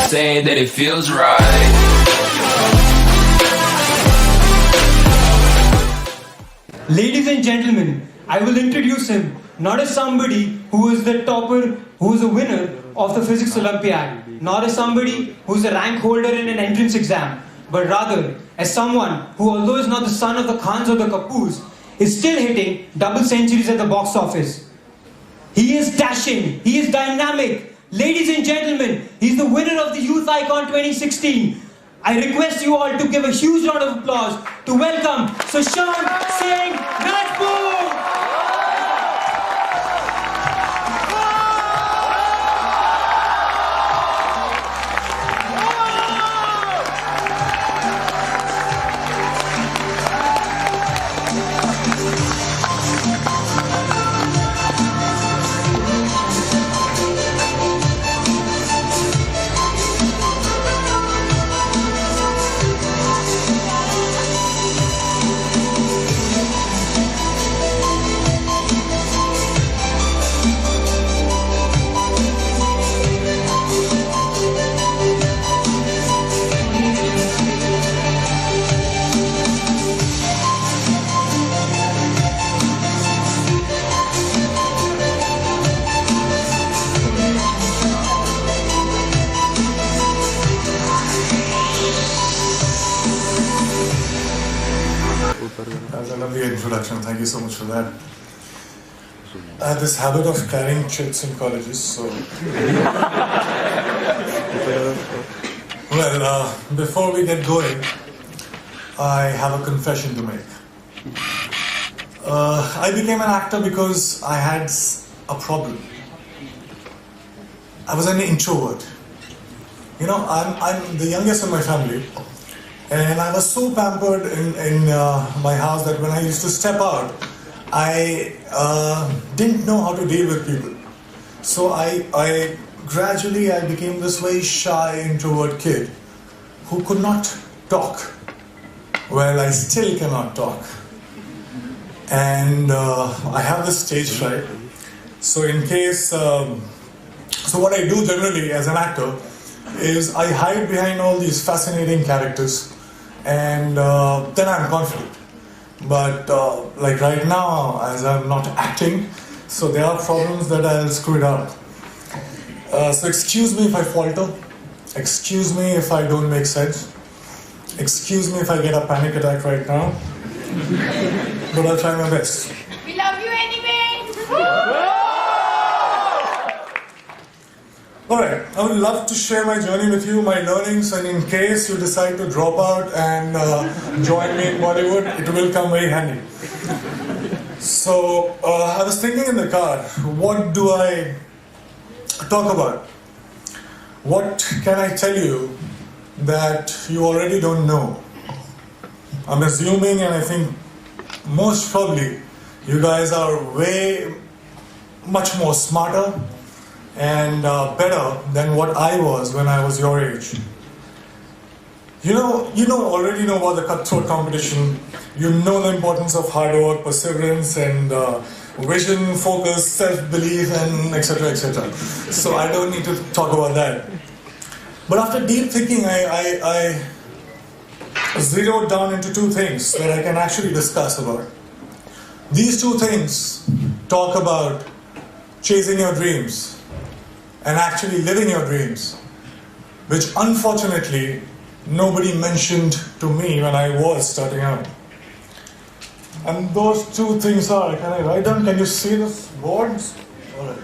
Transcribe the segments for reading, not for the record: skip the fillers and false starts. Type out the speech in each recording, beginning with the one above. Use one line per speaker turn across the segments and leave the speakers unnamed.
say that it feels right.
Ladies and gentlemen, I will introduce him not as somebody who is the topper, who is a winner of the Physics Olympiad, not as somebody who is a rank holder in an entrance exam, but rather as someone who, although is not the son of the Khans or the Kapoors, is still hitting double centuries at the box office. He is dashing, he is dynamic. Ladies and gentlemen, he's the winner of the Youth Icon 2016. I request you all to give a huge round of applause to welcome Sushant Singh Rajput!
That's a lovely introduction. Thank you so much for that. I have this habit of carrying chits in colleges, so... Well, before we get going, I have a confession to make. I became an actor because I had a problem. I was an introvert. You know, I'm the youngest in my family. And I was so pampered in my house that when I used to step out, I didn't know how to deal with people. So I gradually became this very shy, introvert kid who could not talk. Well, I still cannot talk. And I have this stage fright. So in case, so what I do generally as an actor is I hide behind all these fascinating characters. And then I'm confident. But like right now, as I'm not acting, so there are problems that I'll screw it up. So excuse me if I falter. Excuse me if I don't make sense. Excuse me if I get a panic attack right now. But I'll try my best.
We love you anyway!
Alright, I would love to share my journey with you, my learnings, and in case you decide to drop out and join me in Bollywood, it will come very handy. So, I was thinking in the car, what do I talk about? What can I tell you that you already don't know? I'm assuming, and I think most probably, you guys are way much more smarter and better than what I was when I was your age. You already know about the cutthroat competition. You know the importance of hard work, perseverance, and vision, focus, self-belief, and etc., etc. So I don't need to talk about that. But after deep thinking, I zeroed down into two things that I can actually discuss about. These two things talk about chasing your dreams and actually living your dreams, which unfortunately nobody mentioned to me when I was starting out. And those two things are, can I write down? Can you see the boards? All right.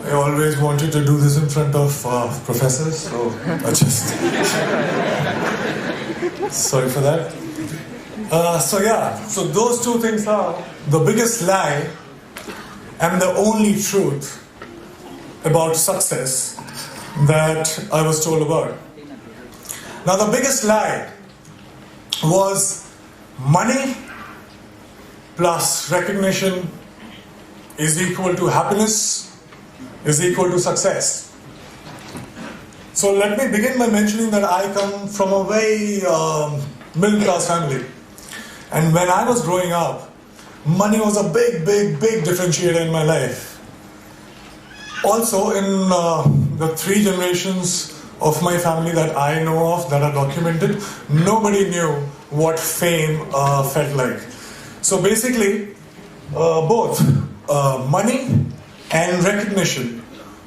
I always wanted to do this in front of professors, so I just... Sorry for that. So those two things are the biggest lie and the only truth about success that I was told about. Now the biggest lie was money plus recognition is equal to happiness, is equal to success. So let me begin by mentioning that I come from a very middle class family. And when I was growing up, money was a big differentiator in my life. Also, in the 3 generations of my family that I know of, that are documented, nobody knew what fame felt like. So basically, both money and recognition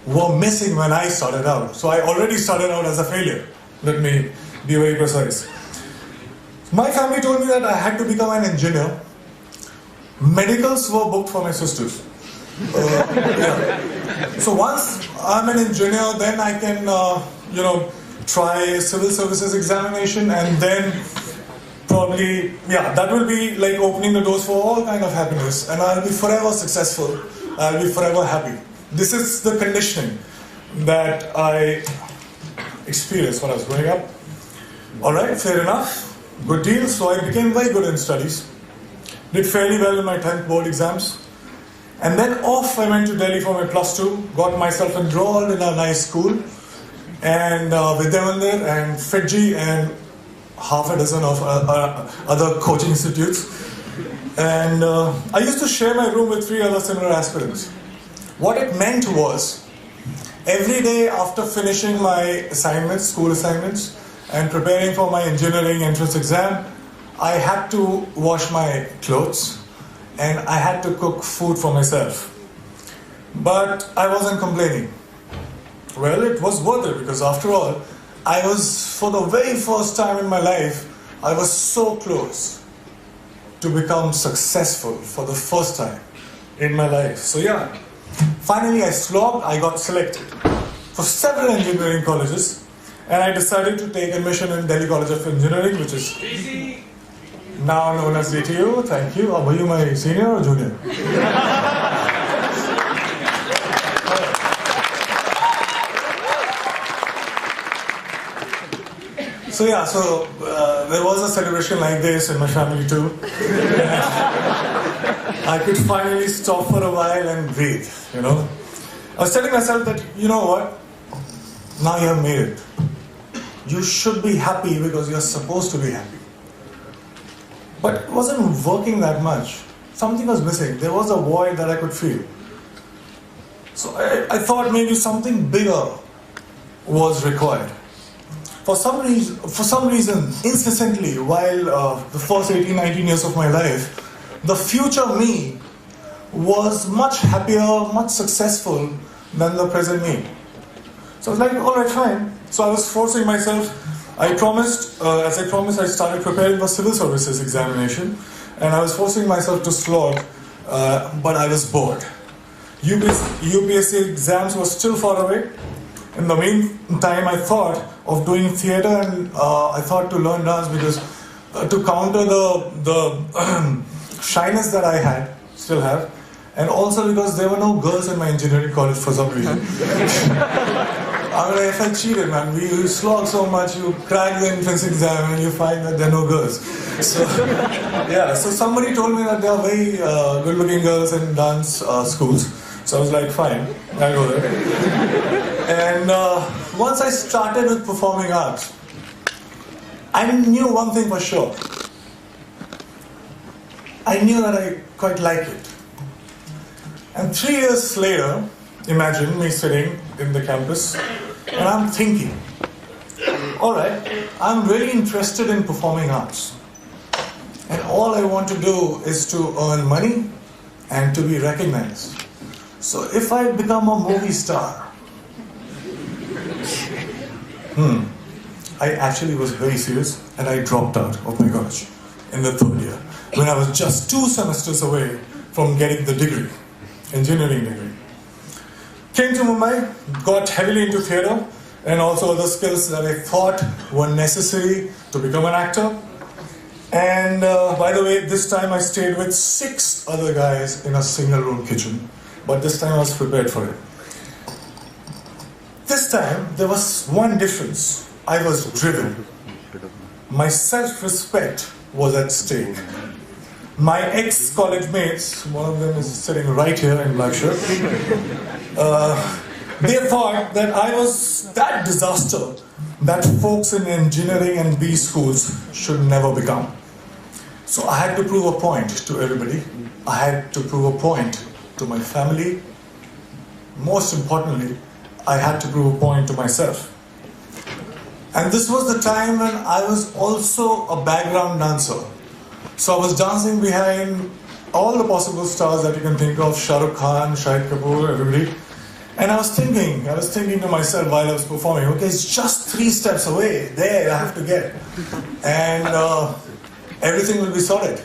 were missing when I started out. So I already started out as a failure. Let me be very precise. My family told me that I had to become an engineer. Medicals were booked for my sisters. Yeah. So once I'm an engineer, then I can, try civil services examination, and then probably, that will be like opening the doors for all kind of happiness, and I'll be forever successful. I'll be forever happy. This is the conditioning that I experienced when I was growing up. All right, fair enough, good deal. So I became very good in studies. Did fairly well in my 10th board exams. And then off I went to Delhi for my +2, got myself enrolled in a nice school, and Vidyamandir and Fiji and half a dozen of other coaching institutes. And I used to share my room with 3 other similar aspirants. What it meant was, every day after finishing my assignments, school assignments, and preparing for my engineering entrance exam, I had to wash my clothes and I had to cook food for myself. But I wasn't complaining. Well, it was worth it, because after all, I was, for the very first time in my life, I was so close to become successful for the first time in my life. So yeah, finally I slogged, I got selected for several engineering colleges, and I decided to take admission in Delhi College of Engineering, which is now known as DTU. Thank you. Were you my senior or junior? So there was a celebration like this in my family too. I could finally stop for a while and breathe, I was telling myself that, you know what? Now you have made it. You should be happy because you're supposed to be happy. But it wasn't working that much. Something was missing. There was a void that I could feel. So I thought maybe something bigger was required. For some reason, incessantly, while the first 18, 19 years of my life, the future me was much happier, much successful than the present me. So I was like, all right, fine. So I was forcing myself. I promised, I started preparing for civil services examination, and I was forcing myself to slog, but I was bored. UPSC exams were still far away. In the meantime, I thought of doing theatre, and I thought to learn dance, because to counter the shyness that I still have, and also because there were no girls in my engineering college for some reason. I felt cheated, man. We slog so much, you crack the entrance exam and you find that there are no girls. So somebody told me that there are very good-looking girls in dance schools. So I was like, fine, I'll go there. And once I started with performing arts, I knew one thing for sure. I knew that I quite liked it. And 3 years later, imagine me sitting in the campus, and I'm thinking, all right, I'm really interested in performing arts. And all I want to do is to earn money and to be recognized. So if I become a movie star, I actually was very serious, and I dropped out of my college in the 3rd year, when I was just 2 semesters away from getting the degree, engineering degree. Came to Mumbai, got heavily into theatre, and also other skills that I thought were necessary to become an actor. And by the way, this time I stayed with 6 other guys in a single room kitchen. But this time I was prepared for it. This time there was one difference. I was driven. My self-respect was at stake. My ex-college mates, one of them is sitting right here in black shirt, they thought that I was that disaster that folks in engineering and B schools should never become. So I had to prove a point to everybody. I had to prove a point to my family. Most importantly, I had to prove a point to myself. And this was the time when I was also a background dancer. So I was dancing behind all the possible stars that you can think of, Shah Rukh Khan, Shahid Kapoor, everybody. And I was thinking to myself while I was performing, okay, it's just 3 steps away, there I have to get. And everything will be sorted.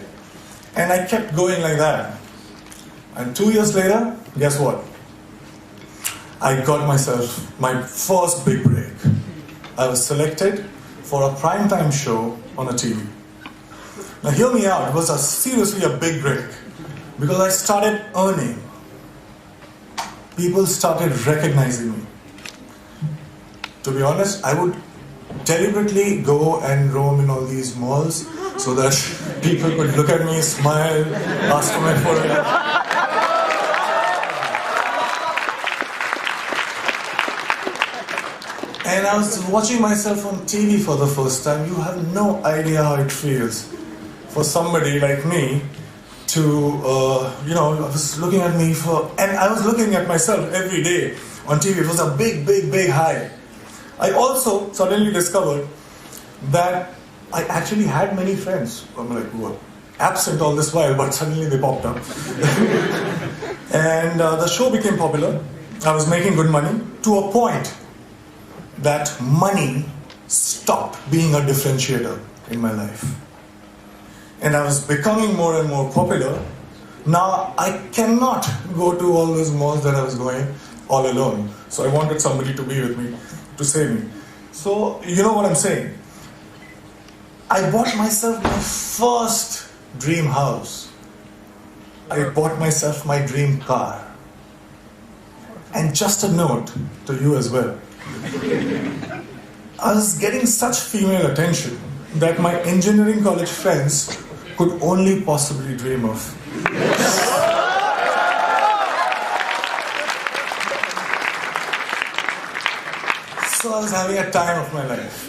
And I kept going like that. And 2 years later, guess what? I got myself my first big break. I was selected for a primetime show on a TV. Now hear me out, it was seriously a big break because I started earning. People started recognizing me. To be honest, I would deliberately go and roam in all these malls so that people could look at me, smile, ask for my photograph. And I was watching myself on TV for the first time. You have no idea how it feels for somebody like me to, I was looking at me and I was looking at myself every day on TV. It was a big, big, big high. I also suddenly discovered that I actually had many friends. I'm like, who were absent all this while, but suddenly they popped up. And the show became popular. I was making good money to a point that money stopped being a differentiator in my life. And I was becoming more and more popular. Now I cannot go to all those malls that I was going all alone. So I wanted somebody to be with me, to save me. So you know what I'm saying? I bought myself my first dream house. I bought myself my dream car. And just a note to you as well. I was getting such female attention that my engineering college friends could only possibly dream of. So I was having a time of my life.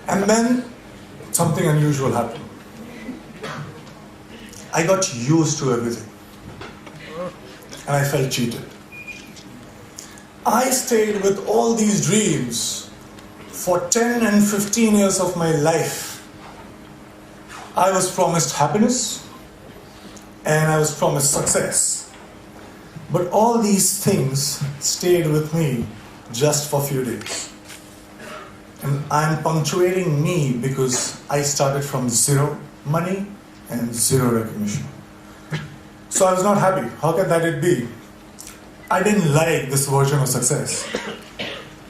And then something unusual happened. I got used to everything. And I felt cheated. I stayed with all these dreams for 10 and 15 years of my life. I was promised happiness and I was promised success. But all these things stayed with me just for a few days. And I'm punctuating me because I started from zero money and zero recognition. So I was not happy. How can that be? I didn't like this version of success.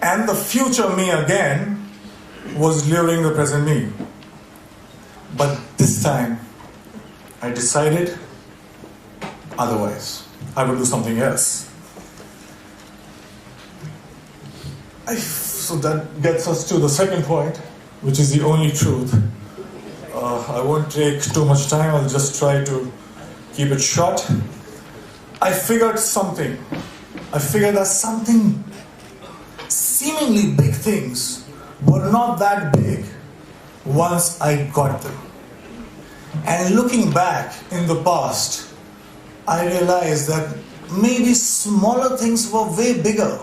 And the future me again was luring the present me. But this time, I decided otherwise. I would do something else. So that gets us to the second point, which is the only truth. I won't take too much time, I'll just try to keep it short. I figured that something, seemingly big things, were not that big once I got them. And looking back in the past, I realized that maybe smaller things were way bigger.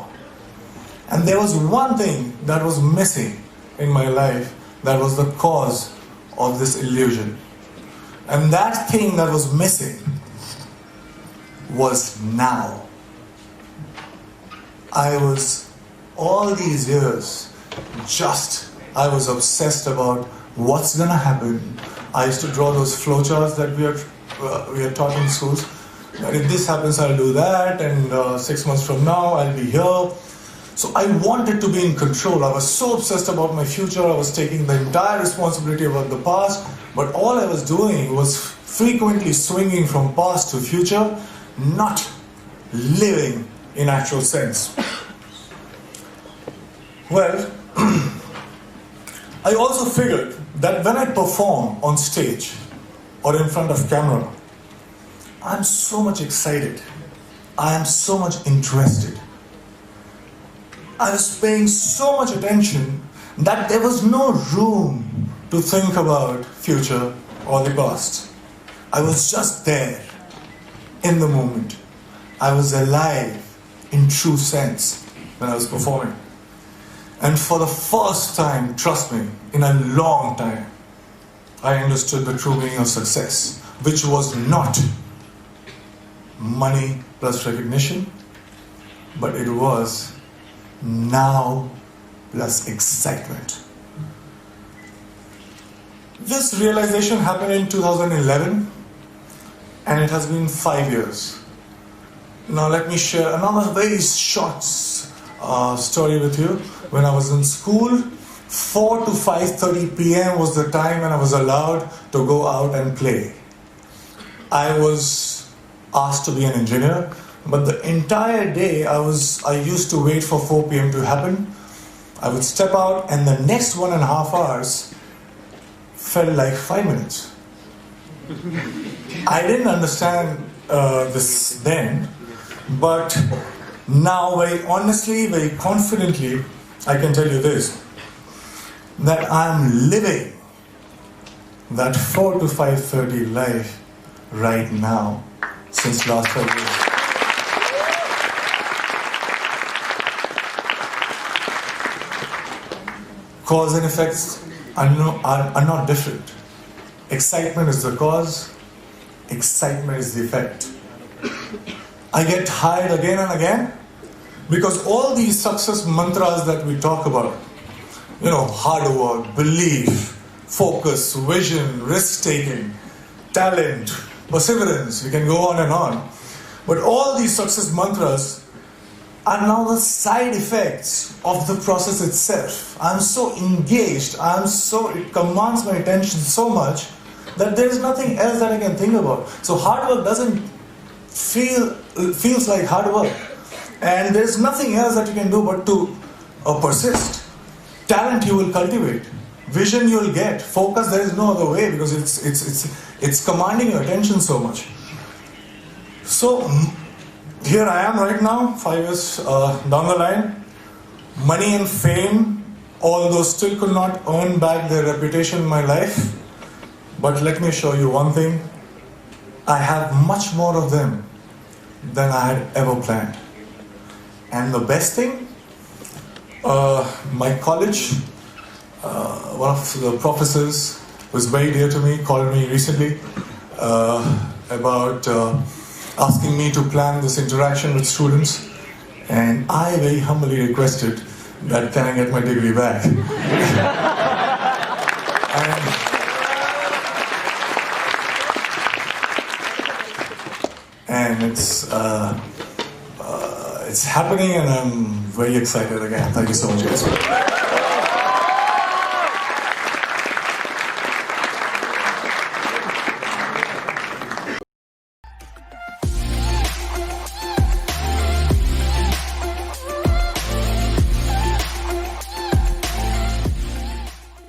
And there was one thing that was missing in my life that was the cause of this illusion. And that thing that was missing was now. I was, all these years, I was obsessed about what's gonna happen. I used to draw those flowcharts that we are taught in schools. And if this happens, I'll do that, and 6 months from now, I'll be here. So I wanted to be in control. I was so obsessed about my future. I was taking the entire responsibility about the past. But all I was doing was frequently swinging from past to future, not living in actual sense. Well, I also figured that when I perform on stage or in front of camera, I'm so much excited. I am so much interested. I was paying so much attention that there was no room to think about future or the past. I was just there, in the moment. I was alive in true sense when I was performing. And for the first time, trust me, in a long time, I understood the true meaning of success, which was not money plus recognition, but it was now plus excitement. This realization happened in 2011, and it has been 5 years. Now let me share another very short story with you. When I was in school, 4 to 5:30 p.m. was the time when I was allowed to go out and play. I was asked to be an engineer, but the entire day I used to wait for 4 p.m. to happen. I would step out, and the next 1.5 hours felt like 5 minutes. I didn't understand this then, but now very honestly, very confidently, I can tell you this, that I'm living that 4 to 5:30 life right now since last 5 years. Cause and effects are not different. Excitement is the cause, excitement is the effect. I get tired again and again because all these success mantras that we talk about, hard work, belief, focus, vision, risk-taking, talent, perseverance, we can go on and on. But all these success mantras are now the side effects of the process itself. I'm so engaged, it commands my attention so much that there is nothing else that I can think about. So hard work doesn't feels like hard work. And there's nothing else that you can do but to persist. Talent you will cultivate. Vision you will get. Focus, there is no other way because it's commanding your attention so much. So here I am right now, 5 years down the line. Money and fame, although still could not earn back their reputation in my life. But let me assure you one thing. I have much more of them than I had ever planned. And the best thing, my college, one of the professors who is very dear to me called me recently about asking me to plan this interaction with students, and I very humbly requested that can I get my degree back. and it's happening, and I'm very excited again. Thank you so much, guys.